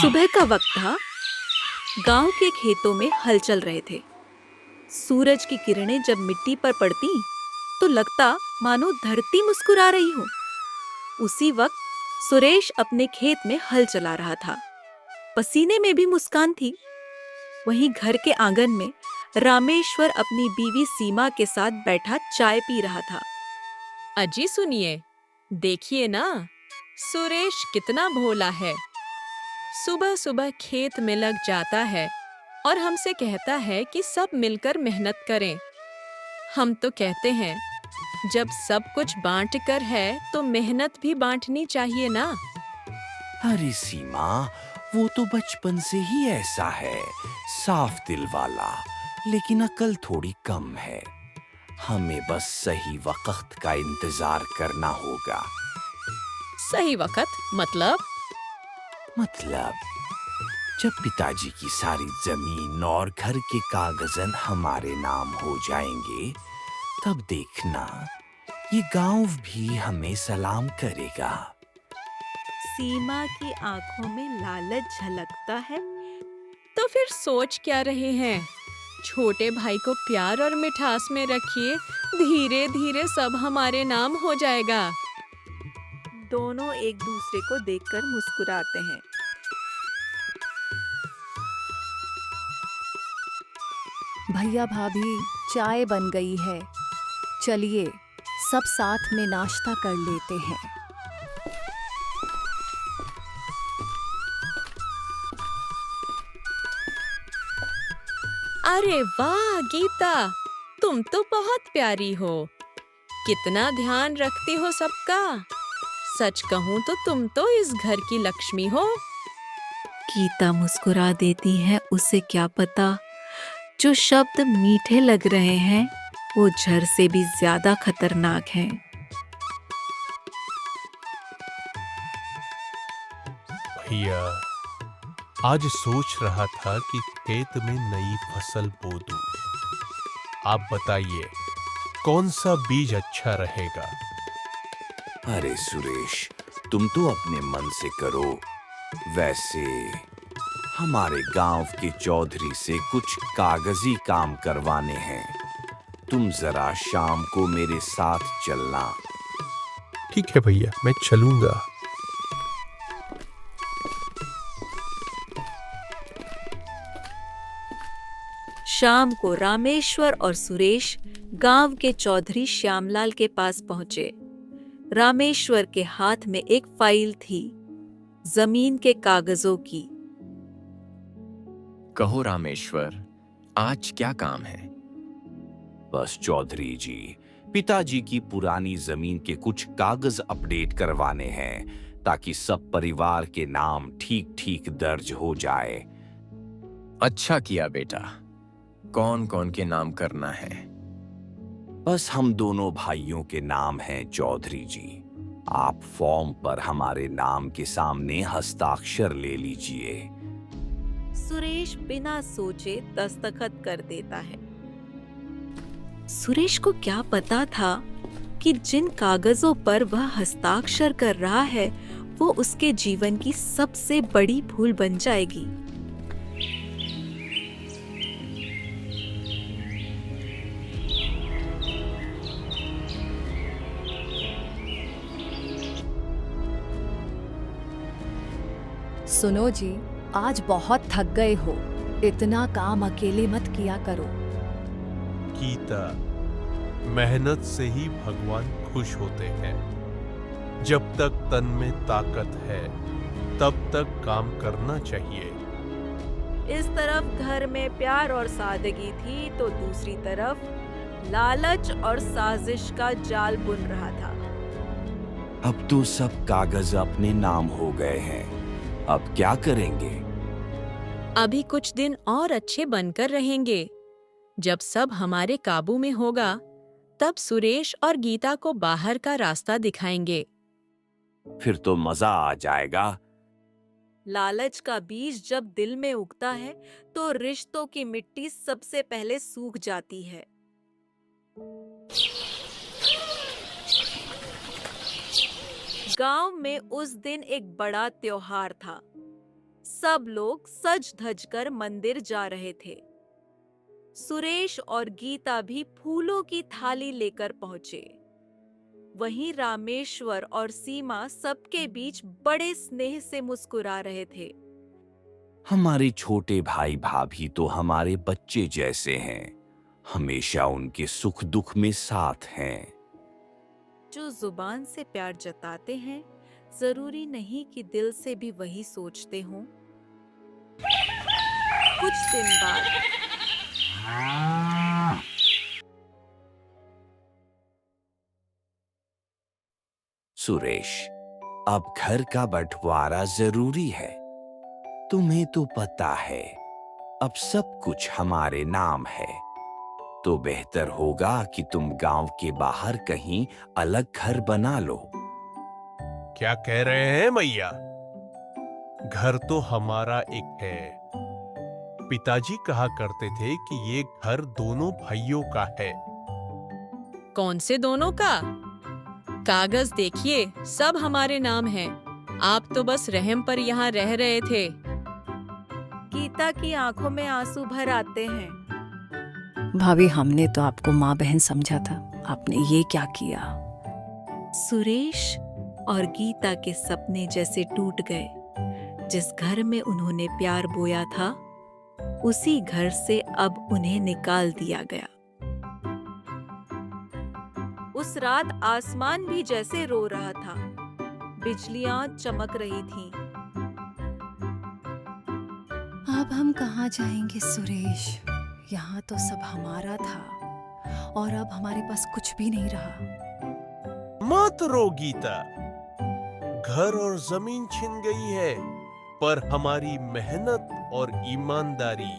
सुबह का वक्त था। गांव के खेतों में हल चल रहे थे। सूरज की किरणें जब मिट्टी पर पड़ती तो लगता मानो धरती मुस्कुरा रही हो। उसी वक्त सुरेश अपने खेत में हल चला रहा था। पसीने में भी मुस्कान थी। वहीं घर के आंगन में रामेश्वर अपनी बीवी सीमा के साथ बैठा चाय पी रहा था। अजी सुनिए, देखिए ना, सुरेश कितना भोला है। सुबह सुबह खेत में लग जाता है और हमसे कहता है कि सब मिलकर मेहनत करें। हम तो कहते हैं, जब सब कुछ बांट कर है तो मेहनत भी बांटनी चाहिए ना। अरे सीमा, वो तो बचपन से ही ऐसा है, साफ दिल वाला, लेकिन अकल थोड़ी कम है। हमें बस सही वक्त का इंतजार करना होगा। सही वक्त मतलब? जब पिताजी की सारी जमीन और घर के कागजन हमारे नाम हो जाएंगे, तब देखना ये गांव भी हमें सलाम करेगा। सीमा की आंखों में लालच झलकता है। तो फिर सोच क्या रहे हैं? छोटे भाई को प्यार और मिठास में रखिए, धीरे धीरे सब हमारे नाम हो जाएगा। दोनों एक दूसरे को देखकर मुस्कुराते हैं। भैया भाभी, चाय बन गई है। चलिए सब साथ में नाश्ता कर लेते हैं। अरे वाह गीता, तुम तो बहुत प्यारी हो। कितना ध्यान रखती हो सबका। सच कहूँ तो तुम तो इस घर की लक्ष्मी हो। गीता मुस्कुरा देती है। उसे क्या पता, जो शब्द मीठे लग रहे हैं वो जहर से भी ज्यादा खतरनाक हैं। भैया, आज सोच रहा था कि खेत में नई फसल बो दूं। आप बताइए, कौन सा बीज अच्छा रहेगा? अरे सुरेश, तुम तो अपने मन से करो। वैसे हमारे गांव के चौधरी से कुछ कागजी काम करवाने हैं। तुम जरा शाम को मेरे साथ चलना। ठीक है भैया, मैं चलूंगा। शाम को रामेश्वर और सुरेश गांव के चौधरी श्यामलाल के पास पहुंचे। रामेश्वर के हाथ में एक फाइल थी, जमीन के कागजों की। कहो रामेश्वर, आज क्या काम है? बस चौधरी जी, पिताजी की पुरानी जमीन के कुछ कागज अपडेट करवाने हैं, ताकि सब परिवार के नाम ठीक ठीक दर्ज हो जाए। अच्छा किया बेटा। कौन कौन के नाम करना है? बस हम दोनों भाइयों के नाम हैं चौधरी जी। आप फॉर्म पर हमारे नाम के सामने हस्ताक्षर ले लीजिए। सुरेश बिना सोचे दस्तखत कर देता है। सुरेश को क्या पता था कि जिन कागजों पर वह हस्ताक्षर कर रहा है वो उसके जीवन की सबसे बड़ी भूल बन जाएगी। सुनो जी, आज बहुत थक गए हो। इतना काम अकेले मत किया करो। गीता, मेहनत से ही भगवान खुश होते हैं। जब तक तन में ताकत है, तब तक काम करना चाहिए। इस तरफ घर में प्यार और सादगी थी तो दूसरी तरफ लालच और साजिश का जाल बुन रहा था। अब तो सब कागज अपने नाम हो गए हैं, अब क्या करेंगे? अभी कुछ दिन और अच्छे बनकर रहेंगे। जब सब हमारे काबू में होगा, तब सुरेश और गीता को बाहर का रास्ता दिखाएंगे। फिर तो मजा आ जाएगा। लालच का बीज जब दिल में उगता है तो रिश्तों की मिट्टी सबसे पहले सूख जाती है। गांव में उस दिन एक बड़ा त्योहार था। सब लोग सज धज कर मंदिर जा रहे थे। सुरेश और गीता भी फूलों की थाली लेकर पहुंचे। वहीं रामेश्वर और सीमा सबके बीच बड़े स्नेह से मुस्कुरा रहे थे। हमारे छोटे भाई भाभी तो हमारे बच्चे जैसे हैं, हमेशा उनके सुख दुख में साथ हैं। जो जुबान से प्यार जताते हैं, जरूरी नहीं कि दिल से भी वही सोचते हों। कुछ दिन बाद सुरेश, अब घर का बंटवारा जरूरी है। तुम्हें तो पता है, अब सब कुछ हमारे नाम है। तो बेहतर होगा कि तुम गांव के बाहर कहीं अलग घर बना लो। क्या कह रहे हैं मैया? घर तो हमारा एक है। पिताजी कहा करते थे कि ये घर दोनों भाइयों का है। कौन से दोनों का? कागज देखिए, सब हमारे नाम है। आप तो बस रहम पर यहाँ रह रहे थे। गीता की आंखों में आंसू भर आते हैं। भाभी, हमने तो आपको माँ बहन समझा था, आपने ये क्या किया? सुरेश और गीता के सपने जैसे टूट गए। जिस घर में उन्होंने प्यार बोया था, उसी घर से अब उन्हें निकाल दिया गया। उस रात आसमान भी जैसे रो रहा था, बिजलियां चमक रही थीं। अब हम कहाँ जाएंगे सुरेश? यहाँ तो सब हमारा था और अब हमारे पास कुछ भी नहीं रहा। मत रो गीता, घर और जमीन छिन गई है, पर हमारी मेहनत और ईमानदारी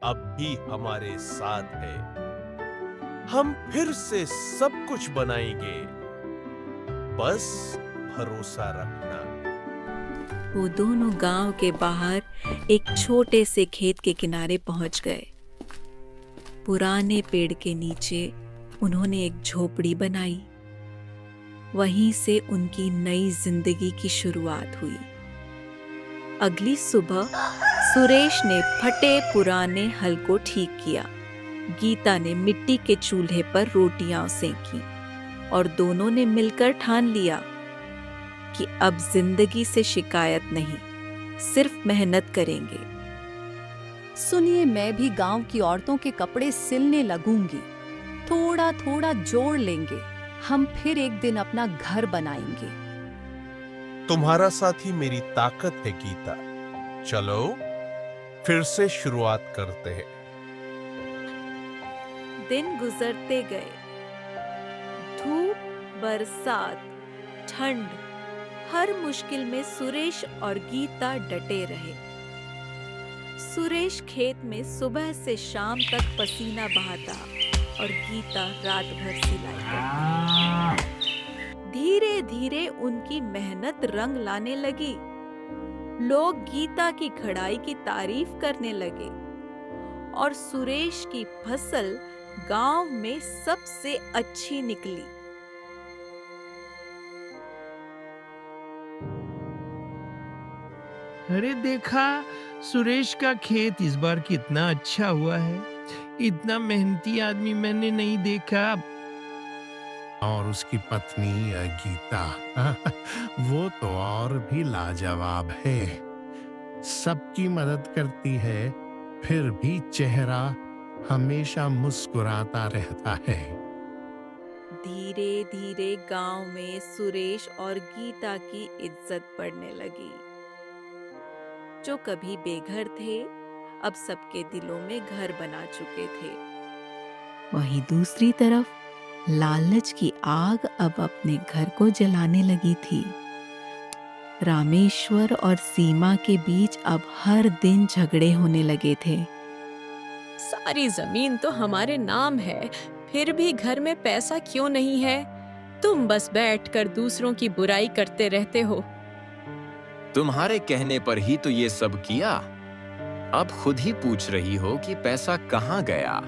अब भी हमारे साथ है। हम फिर से सब कुछ बनाएंगे, बस भरोसा रखना। वो दोनों गांव के बाहर एक छोटे से खेत के किनारे पहुंच गए। पुराने पेड़ के नीचे उन्होंने एक झोपड़ी बनाई। वहीं से उनकी नई जिंदगी की शुरुआत हुई। अगली सुबह सुरेश ने फटे पुराने हल को ठीक किया। गीता ने मिट्टी के चूल्हे पर रोटियां सेंकी और दोनों ने मिलकर ठान लिया कि अब जिंदगी से शिकायत नहीं, सिर्फ मेहनत करेंगे। सुनिए, मैं भी गांव की औरतों के कपड़े सिलने लगूंगी। थोड़ा थोड़ा जोड़ लेंगे, हम फिर एक दिन अपना घर बनाएंगे। तुम्हारा साथ ही मेरी ताकत है गीता। चलो फिर से शुरुआत करते हैं। दिन गुजरते गए। धूप, बरसात, ठंड, हर मुश्किल में सुरेश और गीता डटे रहे। सुरेश खेत में सुबह से शाम तक पसीना बहाता और गीता रात भर सिलाई करती। धीरे धीरे उनकी मेहनत रंग लाने लगी। लोग गीता की कढ़ाई की तारीफ करने लगे और सुरेश की फसल गांव में सबसे अच्छी निकली। अरे देखा, सुरेश का खेत इस बार कितना अच्छा हुआ है। इतना मेहनती आदमी मैंने नहीं देखा। और उसकी पत्नी गीता, वो तो और भी लाजवाब है। सबकी मदद करती है, फिर भी चेहरा हमेशा मुस्कुराता रहता है। धीरे धीरे गांव में सुरेश और गीता की इज्जत बढ़ने लगी। जो कभी बेघर थे, अब सबके दिलों में घर बना चुके थे। वहीं दूसरी तरफ लालच की आग अब अपने घर को जलाने लगी थी। रामेश्वर और सीमा के बीच अब हर दिन झगड़े होने लगे थे। सारी जमीन तो हमारे नाम है, फिर भी घर में पैसा क्यों नहीं है? तुम बस बैठकर दूसरों की बुराई करते रहते हो। तुम्हारे कहने पर ही तो ये सब किया। अब खुद ही पूछ रही हो कि पैसा कहाँ गया।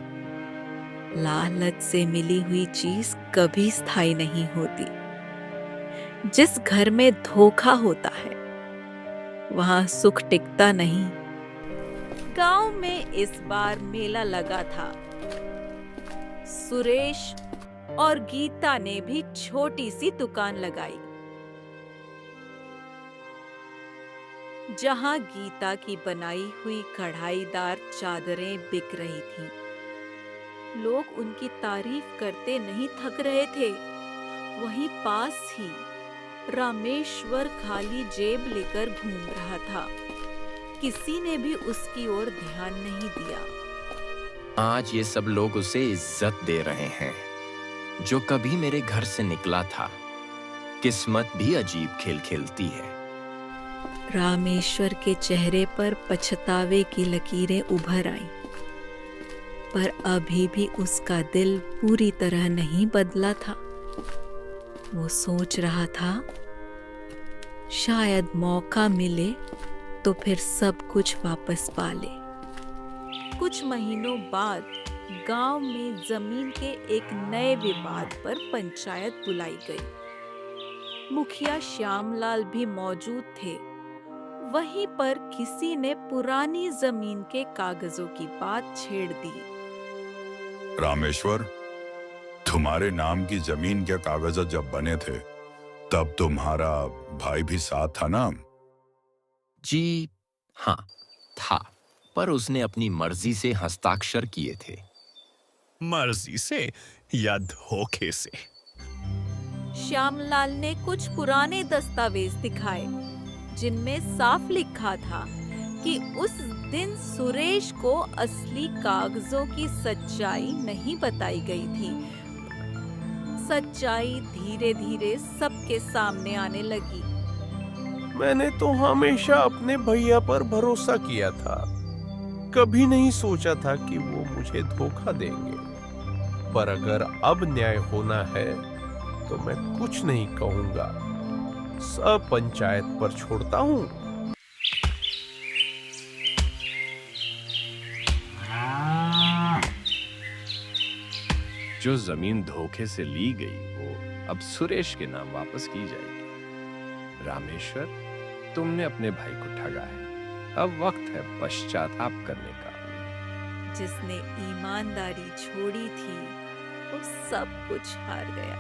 लालच से मिली हुई चीज कभी स्थायी नहीं होती। जिस घर में धोखा होता है, वहां सुख टिकता नहीं। गांव में इस बार मेला लगा था। सुरेश और गीता ने भी छोटी सी दुकान लगाई। जहां गीता की बनाई हुई कढ़ाईदार चादरें बिक रही थीं, लोग उनकी तारीफ करते नहीं थक रहे थे। वहीं पास ही रामेश्वर खाली जेब लेकर घूम रहा था। किसी ने भी उसकी ओर ध्यान नहीं दिया। आज ये सब लोग उसे इज्जत दे रहे हैं जो कभी मेरे घर से निकला था। किस्मत भी अजीब खेल खेलती है। रामेश्वर के चेहरे पर पछतावे की लकीरें उभर आईं, पर अभी भी उसका दिल पूरी तरह नहीं बदला था। वो सोच रहा था, शायद मौका मिले तो फिर सब कुछ वापस पा ले। कुछ महीनों बाद गांव में जमीन के एक नए विवाद पर पंचायत बुलाई गई। मुखिया श्यामलाल भी मौजूद थे। वहीं पर किसी ने पुरानी जमीन के कागजों की बात छेड़ दी। रामेश्वर, तुम्हारे नाम की जमीन के कागज जब बने थे तब तुम्हारा भाई भी साथ था ना? जी हाँ, था, पर उसने अपनी मर्जी से हस्ताक्षर किए थे। मर्जी से या धोखे से? श्यामलाल ने कुछ पुराने दस्तावेज दिखाए जिनमें साफ लिखा था कि उस दिन सुरेश को असली कागजों की सच्चाई नहीं बताई गई थी। सच्चाई धीरे धीरे सबके सामने आने लगी। मैंने तो हमेशा अपने भैया पर भरोसा किया था। कभी नहीं सोचा था कि वो मुझे धोखा देंगे। पर अगर अब न्याय होना है तो मैं कुछ नहीं कहूंगा, सब पंचायत पर छोड़ता हूं। जो जमीन धोखे से ली गई वो अब सुरेश के नाम वापस की जाएगी। रामेश्वर, तुमने अपने भाई को ठगा है। अब वक्त है पश्चाताप करने का। जिसने ईमानदारी छोड़ी थी वो सब कुछ हार गया,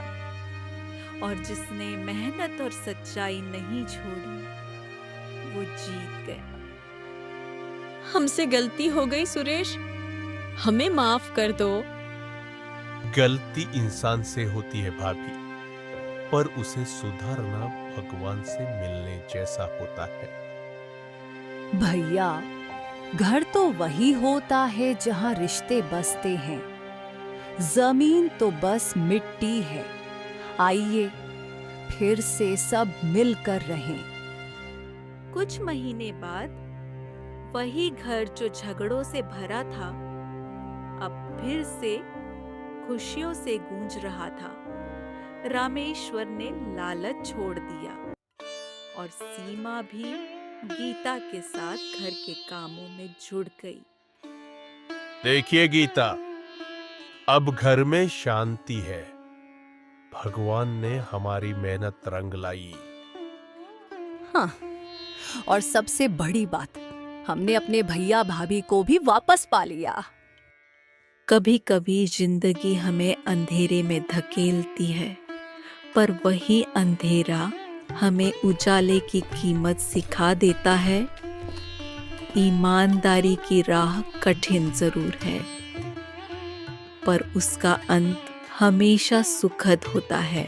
और जिसने मेहनत और सच्चाई नहीं छोड़ी वो जीत गया। हमसे गलती हो गई सुरेश, हमें माफ कर दो। गलती इंसान से होती है भाभी, पर उसे सुधारना भगवान से मिलने जैसा होता है। भैया, घर तो वही होता है जहाँ रिश्ते बसते हैं। जमीन तो बस मिट्टी है। आइए फिर से सब मिलकर रहें। कुछ महीने बाद वही घर जो झगड़ों से भरा था अब फिर से खुशियों से गूंज रहा था। रामेश्वर ने लालच छोड़ दिया और सीमा भी गीता के साथ घर के कामों में जुड़ गई। देखिए गीता, अब घर में शांति है। भगवान ने हमारी मेहनत रंग लाई। हाँ, और सबसे बड़ी बात, हमने अपने भैया भाभी को भी वापस पा लिया। कभी कभी जिंदगी हमें अंधेरे में धकेलती है, पर वही अंधेरा हमें उजाले की कीमत सिखा देता है। ईमानदारी की राह कठिन जरूर है, पर उसका अंत हमेशा सुखद होता है।